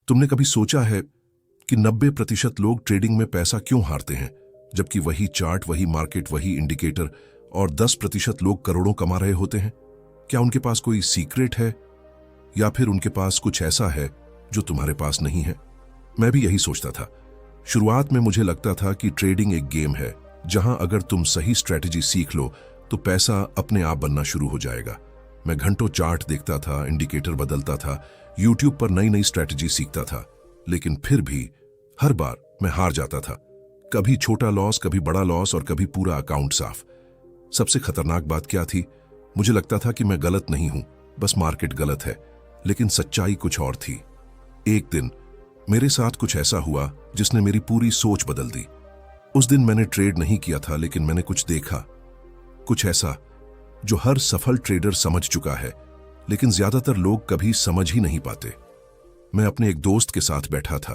तुमने कभी सोचा है कि 90% लोग ट्रेडिंग में पैसा क्यों हारते हैं, जबकि वही चार्ट, वही मार्केट, वही इंडिकेटर और 10% लोग करोड़ों कमा रहे होते हैं? क्या उनके पास कोई सीक्रेट है, या फिर उनके पास कुछ ऐसा है जो तुम्हारे पास नहीं है? मैं भी यही सोचता था। शुरुआत में मुझे लगता था कि ट्रेडिंग एक गेम है जहां अगर तुम सही स्ट्रेटजी सीख लो तो पैसा अपने आप बनना शुरू हो जाएगा। मैं घंटों चार्ट देखता था, इंडिकेटर बदलता था, यूट्यूब पर नई नई स्ट्रेटजी सीखता था, लेकिन फिर भी हर बार मैं हार जाता था। कभी छोटा लॉस, कभी बड़ा लॉस और कभी पूरा अकाउंट साफ। सबसे खतरनाक बात क्या थी? मुझे लगता था कि मैं गलत नहीं हूं, बस मार्केट गलत है, लेकिन सच्चाई कुछ और थी। एक दिन मेरे साथ कुछ ऐसा हुआ जिसने मेरी पूरी सोच बदल दी। उस दिन मैंने ट्रेड नहीं किया था, लेकिन मैंने कुछ देखा, कुछ ऐसा जो हर सफल ट्रेडर समझ चुका है, लेकिन ज्यादातर लोग कभी समझ ही नहीं पाते। मैं अपने एक दोस्त के साथ बैठा था।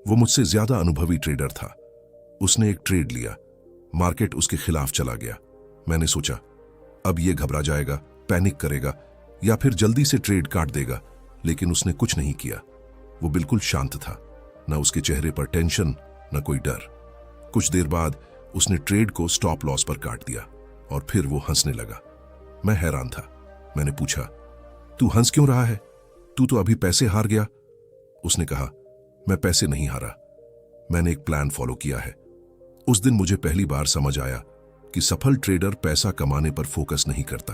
वो मुझसे ज्यादा अनुभवी ट्रेडर था। उसने एक ट्रेड लिया, मार्केट उसके खिलाफ चला गया। मैंने सोचा अब ये घबरा जाएगा, पैनिक करेगा या फिर जल्दी से ट्रेड काट देगा, लेकिन उसने कुछ नहीं किया। वो बिल्कुल शांत था, ना उसके चेहरे पर टेंशन, ना कोई डर। कुछ देर बाद उसने ट्रेड को स्टॉप लॉस पर काट दिया और फिर वो हंसने लगा। मैं हैरान था। मैंने पूछा, तू हंस क्यों रहा है? तू तो अभी पैसे हार गया। उसने कहा, मैं पैसे नहीं हारा, मैंने एक प्लान फॉलो किया है। उस दिन मुझे पहली बार समझ आया कि सफल ट्रेडर पैसा कमाने पर फोकस नहीं करता,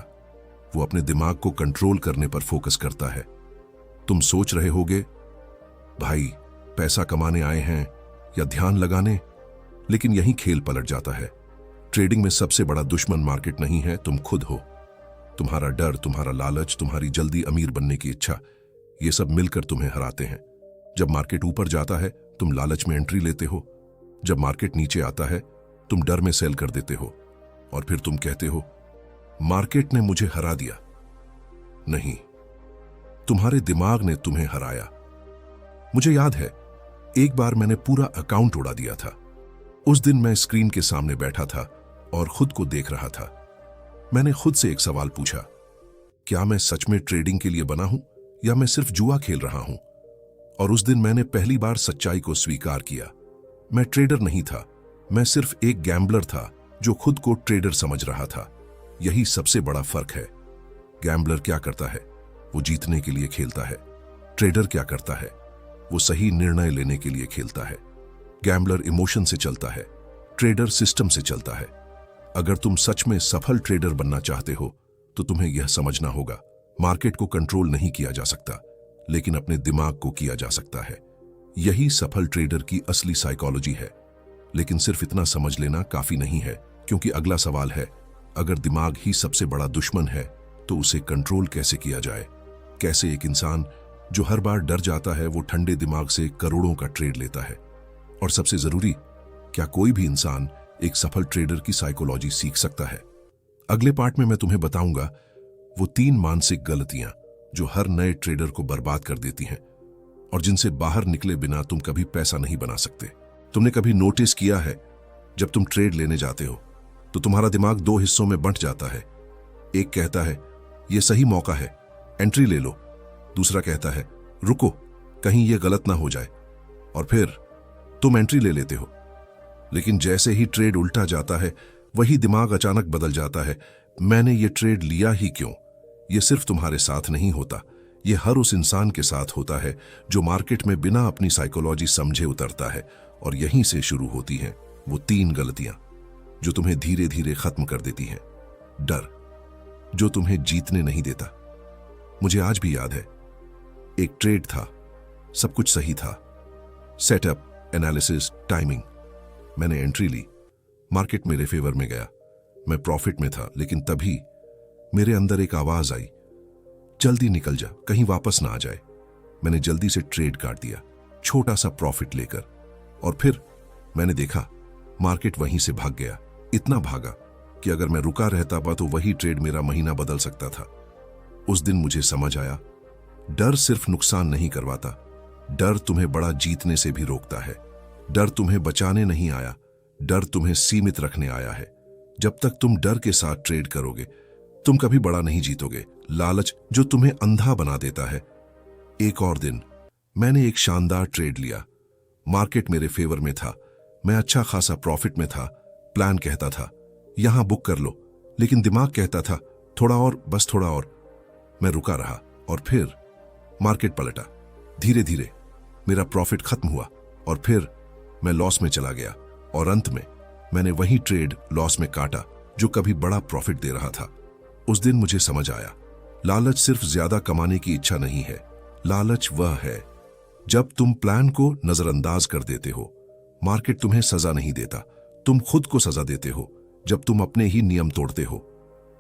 वो अपने दिमाग को कंट्रोल करने पर फोकस करता है। तुम सोच रहे होगे, भाई पैसा कमाने आए हैं या ध्यान लगाने, लेकिन यही खेल पलट जाता है। ट्रेडिंग में सबसे बड़ा दुश्मन मार्केट नहीं है, तुम खुद हो। तुम्हारा डर, तुम्हारा लालच, तुम्हारी जल्दी अमीर बनने की इच्छा, ये सब मिलकर तुम्हें हराते हैं। जब मार्केट ऊपर जाता है तुम लालच में एंट्री लेते हो, जब मार्केट नीचे आता है तुम डर में सेल कर देते हो, और फिर तुम कहते हो मार्केट ने मुझे हरा दिया। नहीं, तुम्हारे दिमाग ने तुम्हें हराया। मुझे याद है, एक बार मैंने पूरा अकाउंट उड़ा दिया था। उस दिन मैं स्क्रीन के सामने बैठा था और खुद को देख रहा था। मैंने खुद से एक सवाल पूछा, क्या मैं सच में ट्रेडिंग के लिए बना हूं या मैं सिर्फ जुआ खेल रहा हूं? और उस दिन मैंने पहली बार सच्चाई को स्वीकार किया। मैं ट्रेडर नहीं था, मैं सिर्फ एक गैम्बलर था जो खुद को ट्रेडर समझ रहा था। यही सबसे बड़ा फर्क है। गैम्बलर क्या करता है? वो जीतने के लिए खेलता है। ट्रेडर क्या करता है? वो सही निर्णय लेने के लिए खेलता है। गैम्बलर इमोशन से चलता है, ट्रेडर सिस्टम से चलता है। अगर तुम सच में सफल ट्रेडर बनना चाहते हो तो तुम्हें यह समझना होगा, मार्केट को कंट्रोल नहीं किया जा सकता, लेकिन अपने दिमाग को किया जा सकता है। यही सफल ट्रेडर की असली साइकोलॉजी है। लेकिन सिर्फ इतना समझ लेना काफी नहीं है, क्योंकि अगला सवाल है, अगर दिमाग ही सबसे बड़ा दुश्मन है तो उसे कंट्रोल कैसे किया जाए? कैसे एक इंसान जो हर बार डर जाता है वो ठंडे दिमाग से करोड़ों का ट्रेड लेता है? और सबसे जरूरी, क्या कोई भी इंसान एक सफल ट्रेडर की साइकोलॉजी सीख सकता है? अगले पार्ट में मैं तुम्हें बताऊंगा वो 3 मानसिक गलतियां जो हर नए ट्रेडर को बर्बाद कर देती हैं और जिनसे बाहर निकले बिना तुम कभी पैसा नहीं बना सकते। तुमने कभी नोटिस किया है, जब तुम ट्रेड लेने जाते हो तो तुम्हारा दिमाग 2 हिस्सों में बंट जाता है। एक कहता है यह सही मौका है, एंट्री ले लो। दूसरा कहता है रुको, कहीं यह गलत ना हो जाए। और फिर तुम एंट्री ले लेते हो। लेकिन जैसे ही ट्रेड उल्टा जाता है वही दिमाग अचानक बदल जाता है, मैंने ये ट्रेड लिया ही क्यों? ये सिर्फ तुम्हारे साथ नहीं होता, ये हर उस इंसान के साथ होता है जो मार्केट में बिना अपनी साइकोलॉजी समझे उतरता है। और यहीं से शुरू होती हैं वो 3 गलतियां जो तुम्हें धीरे धीरे खत्म कर देती हैं। डर, जो तुम्हें जीतने नहीं देता। मुझे आज भी याद है, एक ट्रेड था, सब कुछ सही था, सेटअप, एनालिसिस, टाइमिंग। मैंने एंट्री ली, मार्केट मेरे फेवर में गया, मैं प्रॉफिट में था। लेकिन तभी मेरे अंदर एक आवाज आई, जल्दी निकल जा, कहीं वापस ना आ जाए। मैंने जल्दी से ट्रेड काट दिया, छोटा सा प्रॉफिट लेकर। और फिर मैंने देखा मार्केट वहीं से भाग गया। इतना भागा कि अगर मैं रुका रहता तो वही ट्रेड मेरा महीना बदल सकता था। उस दिन मुझे समझ आया, डर सिर्फ नुकसान नहीं करवाता, डर तुम्हें बड़ा जीतने से भी रोकता है। डर तुम्हें बचाने नहीं आया, डर तुम्हें सीमित रखने आया है। जब तक तुम डर के साथ ट्रेड करोगे तुम कभी बड़ा नहीं जीतोगे। लालच जो तुम्हें अंधा बना देता है। एक और दिन मैंने एक शानदार ट्रेड लिया। मार्केट मेरे फेवर में था, मैं अच्छा खासा प्रॉफिट में था। प्लान कहता था यहां बुक कर लो, लेकिन दिमाग कहता था थोड़ा और, बस थोड़ा और। मैं रुका रहा और फिर मार्केट पलटा। धीरे धीरे मेरा प्रॉफिट खत्म हुआ और फिर मैं लॉस में चला गया और अंत में मैंने वही ट्रेड लॉस में काटा जो कभी बड़ा प्रॉफिट दे रहा था। उस दिन मुझे समझ आया, लालच सिर्फ ज्यादा कमाने की इच्छा नहीं है। लालच वह है जब तुम प्लान को नजरअंदाज कर देते हो। मार्केट तुम्हें सजा नहीं देता, तुम खुद को सजा देते हो जब तुम अपने ही नियम तोड़ते हो।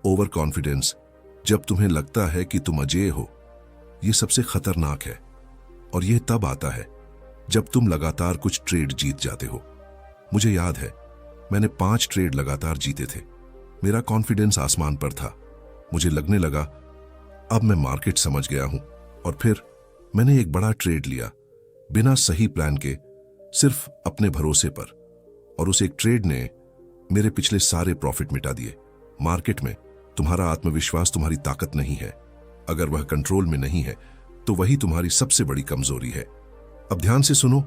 ओवर कॉन्फिडेंस, जब तुम्हें लगता है कि तुम अजेय हो, यह सबसे खतरनाक है। और यह तब आता है जब तुम लगातार कुछ ट्रेड जीत जाते हो। मुझे याद है, मैंने 5 ट्रेड लगातार जीते थे। मेरा कॉन्फिडेंस आसमान पर था। मुझे लगने लगा अब मैं मार्केट समझ गया हूं। और फिर मैंने एक बड़ा ट्रेड लिया, बिना सही प्लान के, सिर्फ अपने भरोसे पर। और उस एक ट्रेड ने मेरे पिछले सारे प्रॉफिट मिटा दिए। मार्केट में तुम्हारा आत्मविश्वास तुम्हारी ताकत नहीं है। अगर वह कंट्रोल में नहीं है तो वही तुम्हारी सबसे बड़ी कमजोरी है। अब ध्यान से सुनो,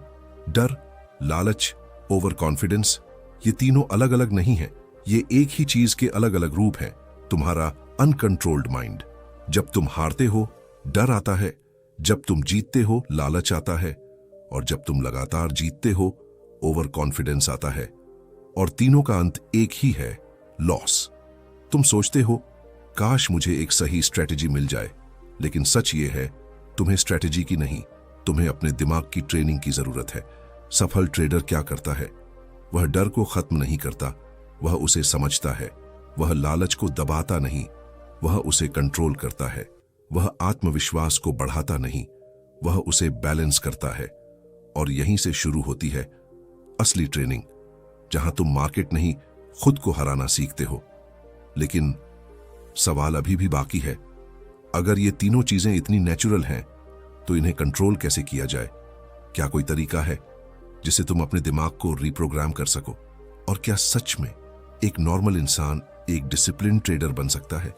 डर, लालच, ओवर कॉन्फिडेंस, ये तीनों अलग अलग नहीं है। ये एक ही चीज के अलग अलग रूप हैं। तुम्हारा अनकंट्रोल्ड माइंड। जब तुम हारते हो, डर आता है। जब तुम जीतते हो, लालच आता है। और जब तुम लगातार जीतते हो, ओवर कॉन्फिडेंस आता है। और तीनों का अंत एक ही है, लॉस। तुम सोचते हो काश मुझे एक सही स्ट्रेटेजी मिल जाए, लेकिन सच ये है तुम्हें स्ट्रेटेजी की नहीं, तुम्हें अपने दिमाग की ट्रेनिंग की जरूरत है। सफल ट्रेडर क्या करता है? वह डर को खत्म नहीं करता, वह उसे समझता है। वह लालच को दबाता नहीं, वह उसे कंट्रोल करता है। वह आत्मविश्वास को बढ़ाता नहीं, वह उसे बैलेंस करता है। और यहीं से शुरू होती है असली ट्रेनिंग, जहां तुम मार्केट नहीं, खुद को हराना सीखते हो। लेकिन सवाल अभी भी बाकी है, अगर ये तीनों चीजें इतनी नेचुरल हैं तो इन्हें कंट्रोल कैसे किया जाए? क्या कोई तरीका है जिससे तुम अपने दिमाग को रिप्रोग्राम कर सको? और क्या सच में एक नॉर्मल इंसान एक डिसिप्लिन ट्रेडर बन सकता है?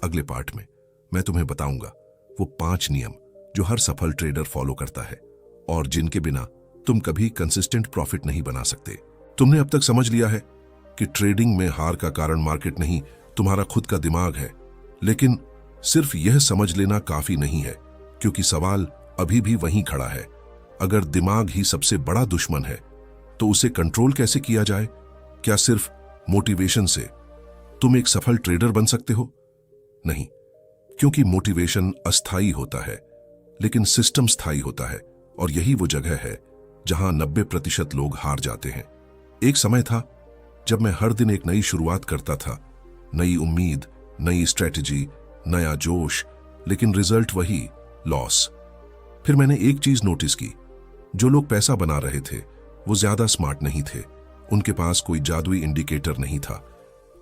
अगले पार्ट में मैं तुम्हें बताऊंगा वो 5 नियम जो हर सफल ट्रेडर फॉलो करता है और जिनके बिना तुम कभी कंसिस्टेंट प्रॉफिट नहीं बना सकते। तुमने अब तक समझ लिया है कि ट्रेडिंग में हार का कारण मार्केट नहीं, तुम्हारा खुद का दिमाग है। लेकिन सिर्फ यह समझ लेना काफी नहीं है, क्योंकि सवाल अभी भी वहीं खड़ा है। अगर दिमाग ही सबसे बड़ा दुश्मन है तो उसे कंट्रोल कैसे किया जाए? क्या सिर्फ मोटिवेशन से तुम एक सफल ट्रेडर बन सकते हो? नहीं, क्योंकि मोटिवेशन अस्थायी होता है, लेकिन सिस्टम स्थायी होता है। और यही वो जगह है जहां 90% लोग हार जाते हैं। एक समय था जब मैं हर दिन एक नई शुरुआत करता था, नई उम्मीद, नई स्ट्रेटजी, नया जोश, लेकिन रिजल्ट वही, लॉस। फिर मैंने एक चीज नोटिस की, जो लोग पैसा बना रहे थे वो ज्यादा स्मार्ट नहीं थे। उनके पास कोई जादुई इंडिकेटर नहीं था,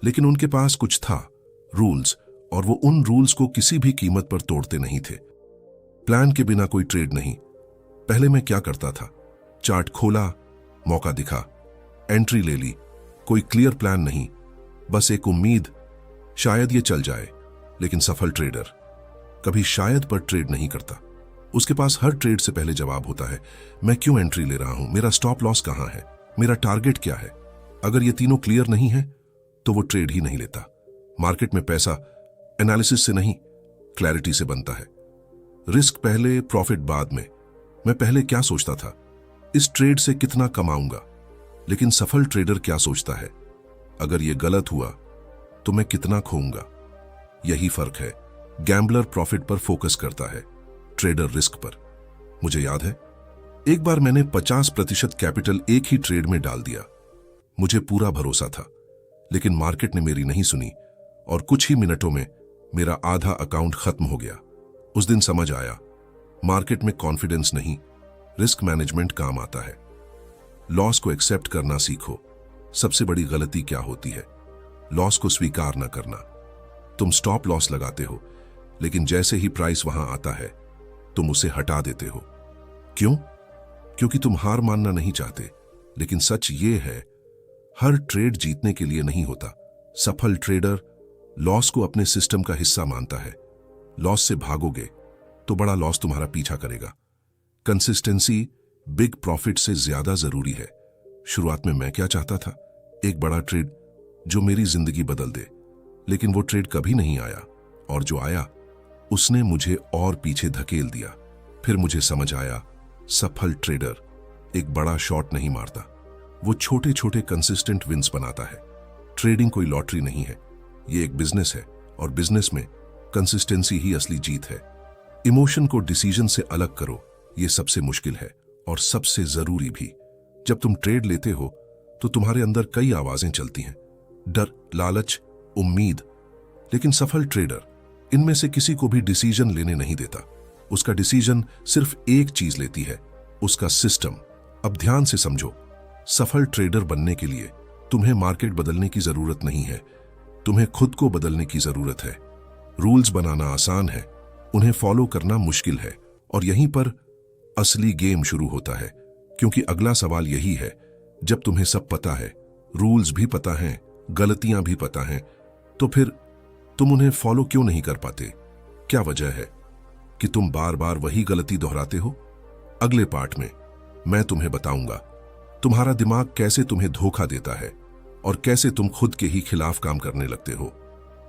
लेकिन उनके पास कुछ था, रूल्स। और वो उन रूल्स को किसी भी कीमत पर तोड़ते नहीं थे। प्लान के बिना कोई ट्रेड नहीं। पहले मैं क्या करता था, चार्ट खोला, मौका दिखा, एंट्री ले ली। कोई क्लियर प्लान नहीं, बस एक उम्मीद, शायद ये चल जाए। लेकिन सफल ट्रेडर कभी शायद पर ट्रेड नहीं करता। उसके पास हर ट्रेड से पहले जवाब होता है, मैं क्यों एंट्री ले रहा हूं, मेरा स्टॉप लॉस कहां है, मेरा टारगेट क्या है। अगर ये तीनों क्लियर नहीं है तो वो ट्रेड ही नहीं लेता। मार्केट में पैसा एनालिसिस से नहीं, क्लैरिटी से बनता है। रिस्क पहले, प्रॉफिट बाद में। मैं पहले क्या सोचता था, इस ट्रेड से कितना कमाऊंगा। लेकिन सफल ट्रेडर क्या सोचता है, अगर यह गलत हुआ तो मैं कितना खोऊंगा। यही फर्क है। गैम्बलर प्रॉफिट पर फोकस करता है, ट्रेडर रिस्क पर। मुझे याद है, एक बार मैंने 50% कैपिटल एक ही ट्रेड में डाल दिया। मुझे पूरा भरोसा था, लेकिन मार्केट ने मेरी नहीं सुनी और कुछ ही मिनटों में मेरा आधा अकाउंट खत्म हो गया। उस दिन समझ आया, मार्केट में कॉन्फिडेंस नहीं, रिस्क मैनेजमेंट काम आता है। लॉस को एक्सेप्ट करना सीखो। सबसे बड़ी गलती क्या होती है, लॉस को स्वीकार न करना। तुम स्टॉप लॉस लगाते हो, लेकिन जैसे ही प्राइस वहां आता है तुम उसे हटा देते हो। क्यों? क्योंकि तुम हार मानना नहीं चाहते। लेकिन सच ये है, हर ट्रेड जीतने के लिए नहीं होता। सफल ट्रेडर लॉस को अपने सिस्टम का हिस्सा मानता है। लॉस से भागोगे तो बड़ा लॉस तुम्हारा पीछा करेगा। कंसिस्टेंसी बिग प्रॉफिट से ज्यादा जरूरी है। शुरुआत में मैं क्या चाहता था? एक बड़ा ट्रेड जो मेरी जिंदगी बदल दे, लेकिन वो ट्रेड कभी नहीं आया, और जो आया उसने मुझे और पीछे धकेल दिया। फिर मुझे समझ आया, सफल ट्रेडर एक बड़ा शॉट नहीं मारता, वो छोटे छोटे कंसिस्टेंट विंस बनाता है। ट्रेडिंग कोई लॉटरी नहीं है, ये एक बिजनेस है, और बिजनेस में कंसिस्टेंसी ही असली जीत है। इमोशन को डिसीजन से अलग करो, ये सबसे मुश्किल है और सबसे जरूरी भी। जब तुम ट्रेड लेते हो तो तुम्हारे अंदर कई आवाजें चलती हैं, डर, लालच, उम्मीद। लेकिन सफल ट्रेडर इनमें से किसी को भी डिसीजन लेने नहीं देता। उसका डिसीजन सिर्फ एक चीज लेती है, उसका सिस्टम। अब ध्यान से समझो, सफल ट्रेडर बनने के लिए तुम्हें मार्केट बदलने की जरूरत नहीं है, तुम्हें खुद को बदलने की जरूरत है। रूल्स बनाना आसान है, उन्हें फॉलो करना मुश्किल है, और यहीं पर असली गेम शुरू होता है। क्योंकि अगला सवाल यही है, जब तुम्हें सब पता है, रूल्स भी पता हैं, गलतियां भी पता हैं, तो फिर तुम उन्हें फॉलो क्यों नहीं कर पाते? क्या वजह है कि तुम बार बार वही गलती दोहराते हो? अगले पार्ट में मैं तुम्हें बताऊंगा तुम्हारा दिमाग कैसे तुम्हें धोखा देता है और कैसे तुम खुद के ही खिलाफ काम करने लगते हो,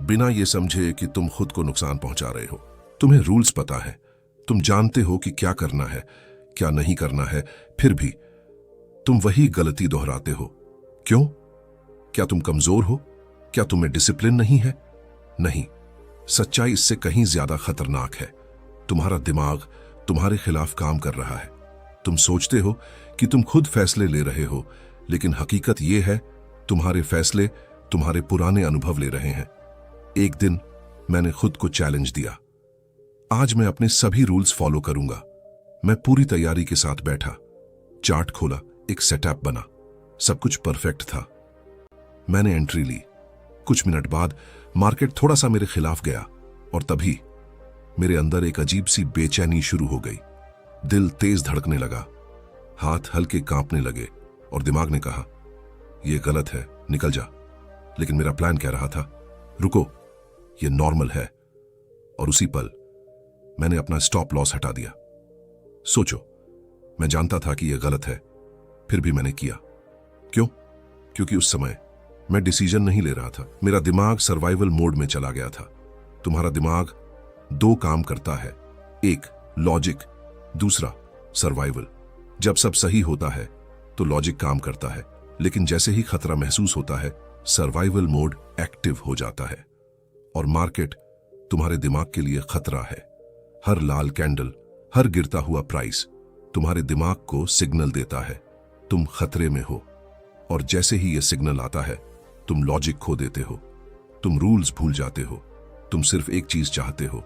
बिना ये समझे कि तुम खुद को नुकसान पहुंचा रहे हो। तुम्हें रूल्स पता है, तुम जानते हो कि क्या करना है, क्या नहीं करना है, फिर भी तुम वही गलती दोहराते हो। क्यों? क्या तुम कमजोर हो? क्या तुम्हें डिसिप्लिन नहीं है? नहीं, सच्चाई इससे कहीं ज्यादा खतरनाक है। तुम्हारा दिमाग तुम्हारे खिलाफ काम कर रहा है। तुम सोचते हो कि तुम खुद फैसले ले रहे हो, लेकिन हकीकत यह है तुम्हारे फैसले तुम्हारे पुराने अनुभव ले रहे हैं। एक दिन मैंने खुद को चैलेंज दिया, आज मैं अपने सभी रूल्स फॉलो करूंगा। मैं पूरी तैयारी के साथ बैठा, चार्ट खोला, एक सेटअप बना, सब कुछ परफेक्ट था। मैंने एंट्री ली। कुछ मिनट बाद मार्केट थोड़ा सा मेरे खिलाफ गया, और तभी मेरे अंदर एक अजीब सी बेचैनी शुरू हो गई। दिल तेज धड़कने लगा, हाथ हल्के कांपने लगे, और दिमाग ने कहा, यह गलत है, निकल जा। लेकिन मेरा प्लान कह रहा था, रुको, यह नॉर्मल है। और उसी पल मैंने अपना स्टॉप लॉस हटा दिया। सोचो, मैं जानता था कि यह गलत है, फिर भी मैंने किया। क्यों? क्योंकि उस समय मैं डिसीजन नहीं ले रहा था, मेरा दिमाग सर्वाइवल मोड में चला गया था। तुम्हारा दिमाग दो काम करता है, एक लॉजिक, दूसरा सर्वाइवल। जब सब सही होता है तो लॉजिक काम करता है, लेकिन जैसे ही खतरा महसूस होता है, सर्वाइवल मोड एक्टिव हो जाता है। और मार्केट तुम्हारे दिमाग के लिए खतरा है। हर लाल कैंडल, हर गिरता हुआ प्राइस तुम्हारे दिमाग को सिग्नल देता है, तुम खतरे में हो। और जैसे ही यह सिग्नल आता है, तुम लॉजिक खो देते हो, तुम रूल्स भूल जाते हो, तुम सिर्फ एक चीज चाहते हो,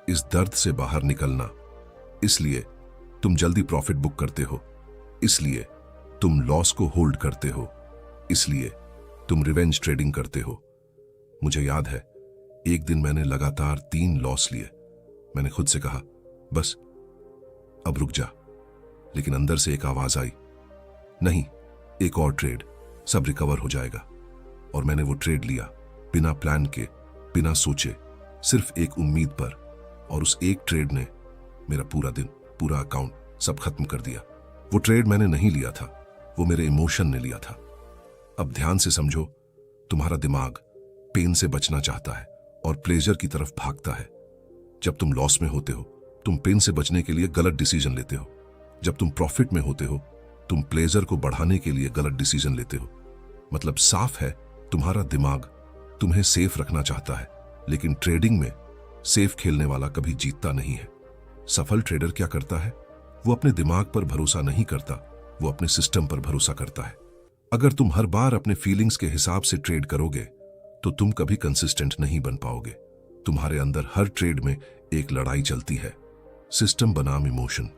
इस दर्द से बाहर निकलना। इसलिए तुम जल्दी प्रॉफिट बुक करते हो, इसलिए तुम लॉस को होल्ड करते हो, इसलिए तुम रिवेंज ट्रेडिंग करते हो। मुझे याद है, एक दिन मैंने लगातार 3 लॉस लिए। मैंने खुद से कहा, बस अब रुक जा। लेकिन अंदर से एक आवाज आई, नहीं, एक और ट्रेड, सब रिकवर हो जाएगा। और मैंने वो ट्रेड लिया, बिना प्लान के, बिना सोचे, सिर्फ एक उम्मीद पर। और उस एक ट्रेड ने मेरा पूरा दिन, पूरा अकाउंट सब खत्म कर दिया। वो ट्रेड मैंने नहीं लिया था, वो मेरे इमोशन ने लिया था। अब ध्यान से समझो, तुम्हारा दिमाग पेन से बचना चाहता है और प्लेजर की तरफ भागता है। जब तुम लॉस में होते हो, तुम पेन से बचने के लिए गलत डिसीजन लेते हो। जब तुम प्रॉफिट में होते हो, तुम प्लेजर को बढ़ाने के लिए गलत डिसीजन लेते हो। मतलब साफ है, तुम्हारा दिमाग तुम्हें सेफ रखना चाहता है, लेकिन ट्रेडिंग में सेफ खेलने वाला कभी जीतता नहीं है। सफल ट्रेडर क्या करता है? वो अपने दिमाग पर भरोसा नहीं करता, वो अपने सिस्टम पर भरोसा करता है। अगर तुम हर बार अपने फीलिंग्स के हिसाब से ट्रेड करोगे तो तुम कभी कंसिस्टेंट नहीं बन पाओगे। तुम्हारे अंदर हर ट्रेड में एक लड़ाई चलती है, सिस्टम बनाम इमोशन।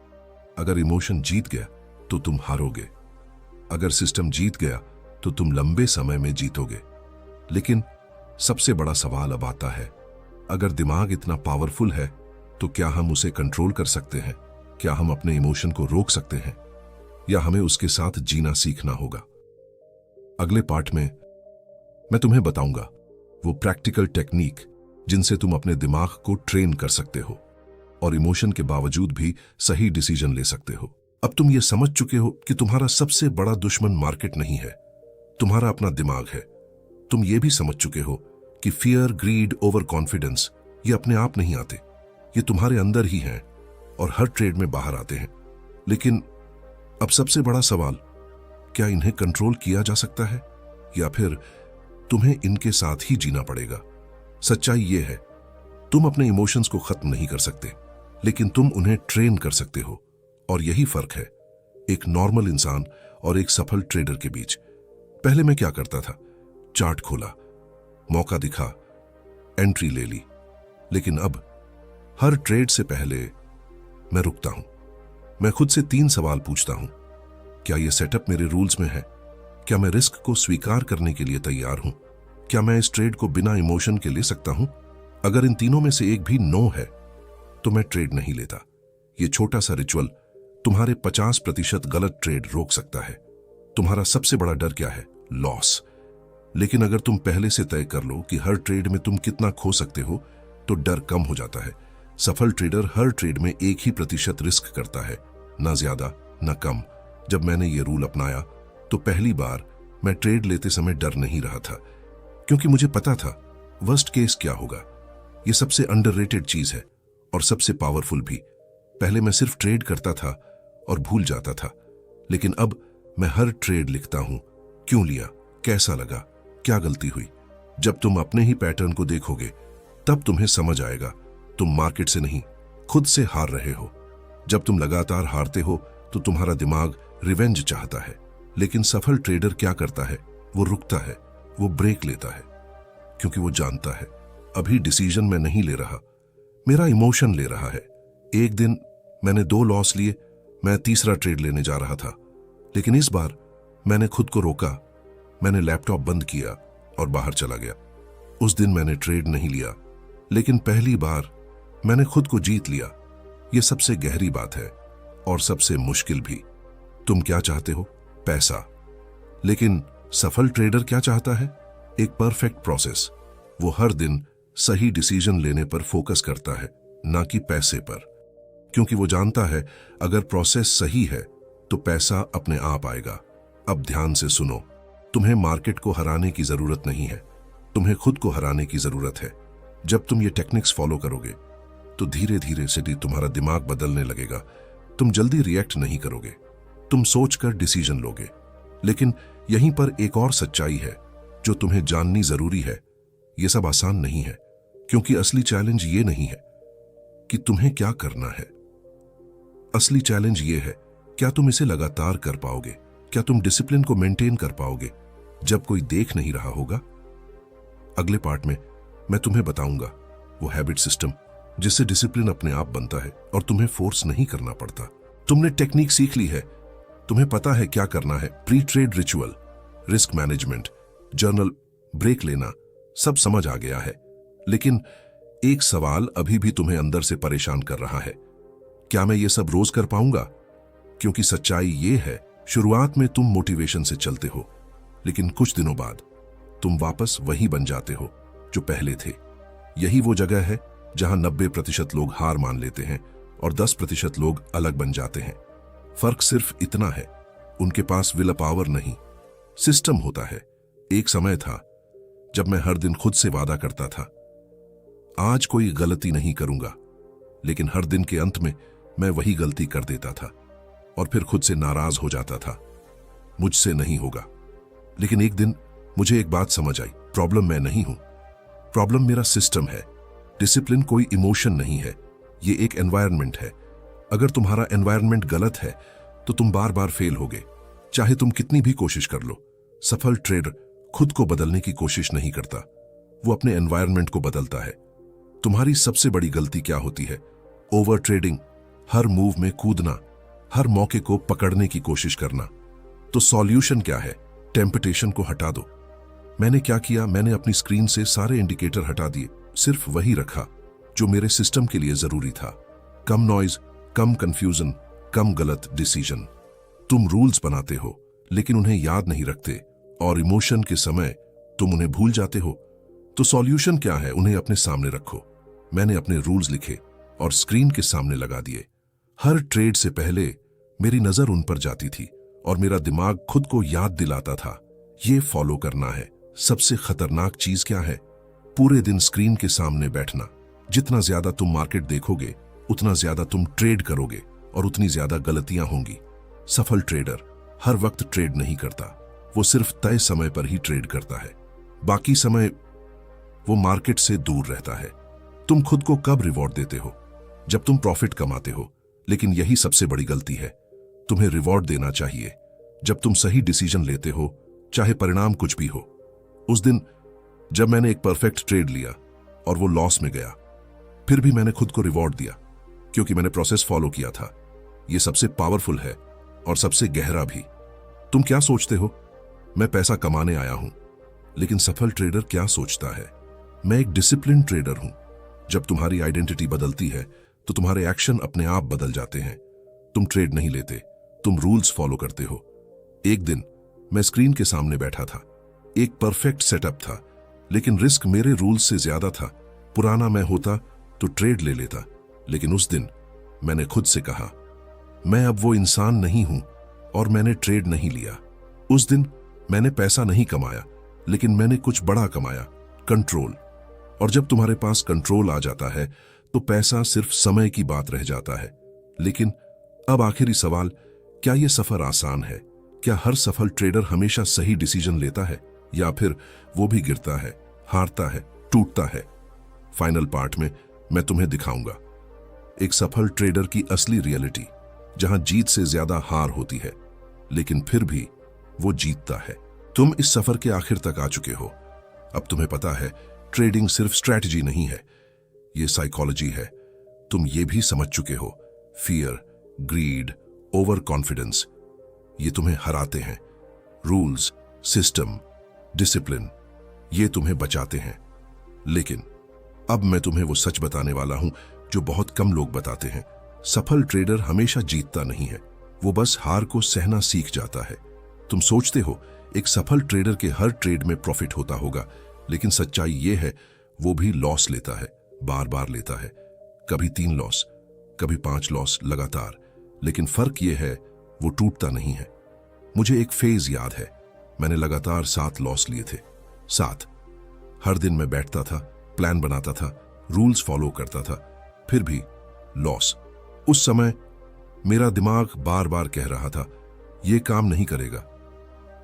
अगर इमोशन जीत गया तो तुम हारोगे, अगर सिस्टम जीत गया तो तुम लंबे समय में जीतोगे। लेकिन सबसे बड़ा सवाल अब आता है, अगर दिमाग इतना पावरफुल है तो क्या हम उसे कंट्रोल कर सकते हैं? क्या हम अपने इमोशन को रोक सकते हैं, या हमें उसके साथ जीना सीखना होगा? अगले पार्ट में मैं तुम्हें बताऊंगा वो प्रैक्टिकल टेक्निक जिनसे तुम अपने दिमाग को ट्रेन कर सकते हो। और इमोशन के बावजूद भी सही डिसीजन ले सकते हो। अब तुम ये समझ चुके हो कि तुम्हारा सबसे बड़ा दुश्मन मार्केट नहीं है, तुम्हारा अपना दिमाग है। तुम ये भी समझ चुके हो कि फियर, ग्रीड, ओवर कॉन्फिडेंस ये अपने आप नहीं आते, ये तुम्हारे अंदर ही हैं और हर ट्रेड में बाहर आते हैं। लेकिन अब सबसे बड़ा सवाल, क्या इन्हें कंट्रोल किया जा सकता है या फिर तुम्हें इनके साथ ही जीना पड़ेगा? सच्चाई ये है, तुम अपने इमोशंस को खत्म नहीं कर सकते, लेकिन तुम उन्हें ट्रेन कर सकते हो। और यही फर्क है एक नॉर्मल इंसान और एक सफल ट्रेडर के बीच। पहले मैं क्या करता था, चार्ट खोला, मौका दिखा, एंट्री ले ली। लेकिन अब हर ट्रेड से पहले मैं रुकता हूं, मैं खुद से 3 सवाल पूछता हूं। क्या यह सेटअप मेरे रूल्स में है? क्या मैं रिस्क को स्वीकार करने के लिए तैयार हूं? क्या मैं इस ट्रेड को बिना इमोशन के ले सकता हूं? अगर इन तीनों में से एक भी नो है तो मैं ट्रेड नहीं लेता। यह छोटा सा रिचुअल तुम्हारे 50% गलत ट्रेड रोक सकता है। तुम्हारा सबसे बड़ा डर क्या है? लॉस। लेकिन अगर तुम पहले से तय कर लो कि हर ट्रेड में तुम कितना खो सकते हो तो डर कम हो जाता है। सफल ट्रेडर हर ट्रेड में 1% रिस्क करता है, ना ज्यादा ना कम। जब मैंने ये रूल अपनाया तो पहली बार मैं ट्रेड लेते समय डर नहीं रहा था, क्योंकि मुझे पता था वर्स्ट केस क्या होगा। यह सबसे अंडररेटेड चीज है और सबसे पावरफुल भी। पहले मैं सिर्फ ट्रेड करता था और भूल जाता था, लेकिन अब मैं हर ट्रेड लिखता हूं। क्यों लिया, कैसा लगा, क्या गलती हुई। जब तुम अपने ही पैटर्न को देखोगे तब तुम्हें समझ आएगा तुम मार्केट से नहीं, खुद से हार रहे हो। जब तुम लगातार हारते हो तो तुम्हारा दिमाग रिवेंज चाहता है, लेकिन सफल ट्रेडर क्या करता है? वो रुकता है, वो ब्रेक लेता है, क्योंकि वो जानता है अभी डिसीजन मैं नहीं ले रहा, मेरा इमोशन ले रहा है। एक दिन मैंने 2 लॉस लिए, मैं तीसरा ट्रेड लेने जा रहा था, लेकिन इस बार मैंने खुद को रोका। मैंने लैपटॉप बंद किया और बाहर चला गया। उस दिन मैंने ट्रेड नहीं लिया, लेकिन पहली बार मैंने खुद को जीत लिया। यह सबसे गहरी बात है और सबसे मुश्किल भी। तुम क्या चाहते हो? पैसा। लेकिन सफल ट्रेडर क्या चाहता है? एक परफेक्ट प्रोसेस। वो हर दिन सही डिसीजन लेने पर फोकस करता है, ना कि पैसे पर, क्योंकि वो जानता है अगर प्रोसेस सही है तो पैसा अपने आप आएगा। अब ध्यान से सुनो, तुम्हें मार्केट को हराने की जरूरत नहीं है, तुम्हें खुद को हराने की जरूरत है। जब तुम ये टेक्निक्स फॉलो करोगे तो धीरे धीरे से तुम्हारा दिमाग बदलने लगेगा। तुम जल्दी रिएक्ट नहीं करोगे, तुम सोचकर डिसीजन लोगे। लेकिन यहीं पर एक और सच्चाई है जो तुम्हें जाननी जरूरी है। यह सब आसान नहीं है, क्योंकि असली चैलेंज ये नहीं है कि तुम्हें क्या करना है। असली चैलेंज ये है, क्या तुम इसे लगातार कर पाओगे? क्या तुम डिसिप्लिन को मेंटेन कर पाओगे जब कोई देख नहीं रहा होगा? अगले पार्ट में मैं तुम्हें बताऊंगा वो हैबिट सिस्टम जिससे डिसिप्लिन अपने आप बनता है और तुम्हें फोर्स नहीं करना पड़ता। तुमने टेक्निक सीख ली है, तुम्हें पता है क्या करना है। Pre trade ritual, risk management, journal, break लेना, सब समझ आ गया है। लेकिन एक सवाल अभी भी तुम्हें अंदर से परेशान कर रहा है, क्या मैं ये सब रोज कर पाऊंगा? क्योंकि सच्चाई ये है, शुरुआत में तुम मोटिवेशन से चलते हो, लेकिन कुछ दिनों बाद तुम वापस वही बन जाते हो जो पहले थे। यही वो जगह है जहां 90% लोग हार मान लेते हैं और 10% लोग अलग बन जाते हैं। फर्क सिर्फ इतना है, उनके पास विल पावर नहीं, सिस्टम होता है। एक समय था जब मैं हर दिन खुद से वादा करता था, आज कोई गलती नहीं करूंगा, लेकिन हर दिन के अंत में मैं वही गलती कर देता था और फिर खुद से नाराज हो जाता था, मुझसे नहीं होगा। लेकिन एक दिन मुझे एक बात समझ आई, प्रॉब्लम मैं नहीं हूं, प्रॉब्लम मेरा सिस्टम है। डिसिप्लिन कोई इमोशन नहीं है, ये एक एनवायरनमेंट है। अगर तुम्हारा एनवायरनमेंट गलत है तो तुम बार बार फेल होगे, चाहे तुम कितनी भी कोशिश कर लो। सफल ट्रेडर खुद को बदलने की कोशिश नहीं करता, वो अपने एनवायरनमेंट को बदलता है। तुम्हारी सबसे बड़ी गलती क्या होती है? ओवर ट्रेडिंग, हर मूव में कूदना, हर मौके को पकड़ने की कोशिश करना। तो सॉल्यूशन क्या है? टेम्पटेशन को हटा दो। मैंने क्या किया, मैंने अपनी स्क्रीन से सारे इंडिकेटर हटा दिए, सिर्फ वही रखा जो मेरे सिस्टम के लिए जरूरी था। कम नॉइज, कम कंफ्यूजन, कम गलत डिसीजन। तुम रूल्स बनाते हो लेकिन उन्हें याद नहीं रखते और इमोशन के समय तुम उन्हें भूल जाते हो। तो सॉल्यूशन क्या है? उन्हें अपने सामने रखो। मैंने अपने रूल्स लिखे, और स्क्रीन के सामने लगा दिए। हर ट्रेड से पहले मेरी नजर उन पर जाती थी और मेरा दिमाग खुद को याद दिलाता था, ये फॉलो करना है। सबसे खतरनाक चीज क्या है? पूरे दिन स्क्रीन के सामने बैठना। जितना ज्यादा तुम मार्केट देखोगे उतना ज्यादा तुम ट्रेड करोगे और उतनी ज्यादा गलतियां होंगी। सफल ट्रेडर हर वक्त ट्रेड नहीं करता, वो सिर्फ तय समय पर ही ट्रेड करता है। बाकी समय वो मार्केट से दूर रहता है। तुम खुद को कब रिवॉर्ड देते हो? जब तुम प्रॉफिट कमाते हो। लेकिन यही सबसे बड़ी गलती है। तुम्हें रिवॉर्ड देना चाहिए जब तुम सही डिसीजन लेते हो, चाहे परिणाम कुछ भी हो। उस दिन जब मैंने एक परफेक्ट ट्रेड लिया और वो लॉस में गया, फिर भी मैंने खुद को रिवॉर्ड दिया, क्योंकि मैंने प्रोसेस फॉलो किया था। ये सबसे पावरफुल है और सबसे गहरा भी। तुम क्या सोचते हो? मैं पैसा कमाने आया हूं। लेकिन सफल ट्रेडर क्या सोचता है? मैं एक डिसिप्लिन ट्रेडर हूं। जब तुम्हारी आइडेंटिटी बदलती है तो तुम्हारे एक्शन अपने आप बदल जाते हैं। तुम ट्रेड नहीं लेते, तुम रूल्स फॉलो करते हो। एक दिन मैं स्क्रीन के सामने बैठा था। एक परफेक्ट सेटअप था, लेकिन रिस्क मेरे रूल्स से ज्यादा था। पुराना मैं होता तो ट्रेड ले लेता, लेकिन उस दिन मैंने खुद से कहा, मैं अब वो इंसान नहीं हूं, और मैंने ट्रेड नहीं लिया। उस दिन मैंने पैसा नहीं कमाया, लेकिन मैंने कुछ बड़ा कमाया, कंट्रोल। और जब तुम्हारे पास कंट्रोल आ जाता है तो पैसा सिर्फ समय की बात रह जाता है। लेकिन अब आखिरी सवाल, क्या यह सफर आसान है? क्या हर सफल ट्रेडर हमेशा सही डिसीजन लेता है, या फिर वो भी गिरता है, हारता है, टूटता है? फाइनल पार्ट में मैं तुम्हें दिखाऊंगा एक सफल ट्रेडर की असली रियलिटी, जहां जीत से ज्यादा हार होती है, लेकिन फिर भी वो जीतता है। तुम इस सफर के आखिर तक आ चुके हो। अब तुम्हें पता है, ट्रेडिंग सिर्फ स्ट्रैटेजी नहीं है, ये साइकोलॉजी है। तुम ये भी समझ चुके हो, फियर, ग्रीड, ओवर कॉन्फिडेंस, ये तुम्हें हराते हैं। रूल्स, सिस्टम, डिसिप्लिन, ये तुम्हें बचाते हैं। लेकिन अब मैं तुम्हें वो सच बताने वाला हूं जो बहुत कम लोग बताते हैं। सफल ट्रेडर हमेशा जीतता नहीं है, वो बस हार को सहना सीख जाता है। तुम सोचते हो एक सफल ट्रेडर के हर ट्रेड में प्रॉफिट होता होगा, लेकिन सच्चाई ये है, वो भी लॉस लेता है, बार बार लेता है। कभी 3 लॉस, कभी 5 लॉस लगातार। लेकिन फर्क ये है, वो टूटता नहीं है। मुझे एक फेज याद है, मैंने लगातार 7 लॉस लिए थे। 7। हर दिन मैं बैठता था, प्लान बनाता था, रूल्स फॉलो करता था, फिर भी लॉस। उस समय मेरा दिमाग बार बार कह रहा था, ये काम नहीं करेगा,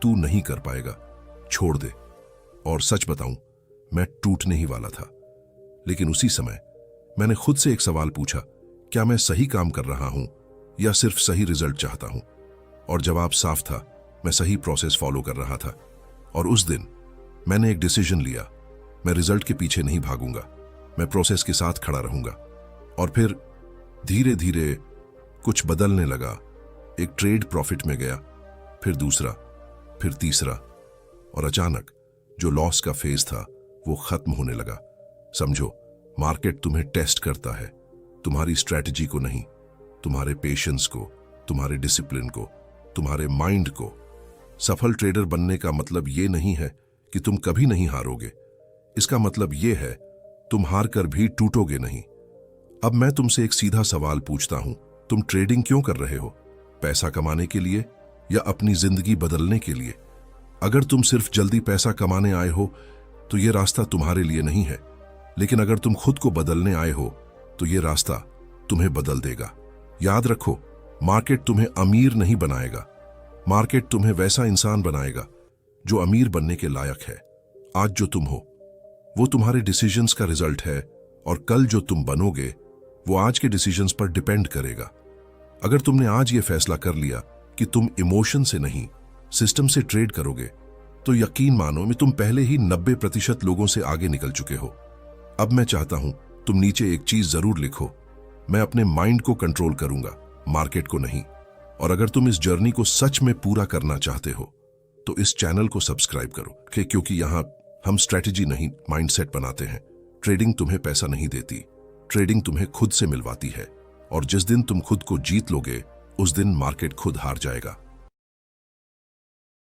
तू नहीं कर पाएगा, छोड़ दे। और सच बताऊं, मैं टूटने ही वाला था। लेकिन उसी समय मैंने खुद से एक सवाल पूछा, क्या मैं सही काम कर रहा हूं या सिर्फ सही रिजल्ट चाहता हूं? और जवाब साफ था, मैं सही प्रोसेस फॉलो कर रहा था। और उस दिन मैंने एक डिसीजन लिया, मैं रिजल्ट के पीछे नहीं भागूंगा, मैं प्रोसेस के साथ खड़ा रहूंगा। और फिर धीरे धीरे कुछ बदलने लगा। एक ट्रेड प्रॉफिट में गया, फिर दूसरा, फिर तीसरा, और अचानक जो लॉस का फेज था वो खत्म होने लगा। समझो, मार्केट तुम्हें टेस्ट करता है, तुम्हारी स्ट्रैटेजी को नहीं, तुम्हारे पेशेंस को, तुम्हारे डिसिप्लिन को, तुम्हारे माइंड को। सफल ट्रेडर बनने का मतलब ये नहीं है कि तुम कभी नहीं हारोगे। इसका मतलब ये है, तुम हार कर भी टूटोगे नहीं। अब मैं तुमसे एक सीधा सवाल पूछता हूं, तुम ट्रेडिंग क्यों कर रहे हो? पैसा कमाने के लिए या अपनी जिंदगी बदलने के लिए? अगर तुम सिर्फ जल्दी पैसा कमाने आए हो तो ये रास्ता तुम्हारे लिए नहीं है। लेकिन अगर तुम खुद को बदलने आए हो तो ये रास्ता तुम्हें बदल देगा। याद रखो, मार्केट तुम्हें अमीर नहीं बनाएगा, मार्केट तुम्हें वैसा इंसान बनाएगा जो अमीर बनने के लायक है। आज जो तुम हो वो तुम्हारे डिसीजंस का रिजल्ट है, और कल जो तुम बनोगे वो आज के डिसीजंस पर डिपेंड करेगा। अगर तुमने आज ये फैसला कर लिया कि तुम इमोशन से नहीं, सिस्टम से ट्रेड करोगे, तो यकीन मानो मैं तुम पहले ही 90% लोगों से आगे निकल चुके हो। अब मैं चाहता हूं तुम नीचे एक चीज जरूर लिखो, मैं अपने माइंड को कंट्रोल करूंगा, मार्केट को नहीं। और अगर तुम इस जर्नी को सच में पूरा करना चाहते हो तो इस चैनल को सब्सक्राइब करो, क्योंकि यहां हम स्ट्रैटेजी नहीं, माइंडसेट बनाते हैं। ट्रेडिंग तुम्हें पैसा नहीं देती, ट्रेडिंग तुम्हें खुद से मिलवाती है। और जिस दिन तुम खुद को जीत लोगे, उस दिन मार्केट खुद हार जाएगा।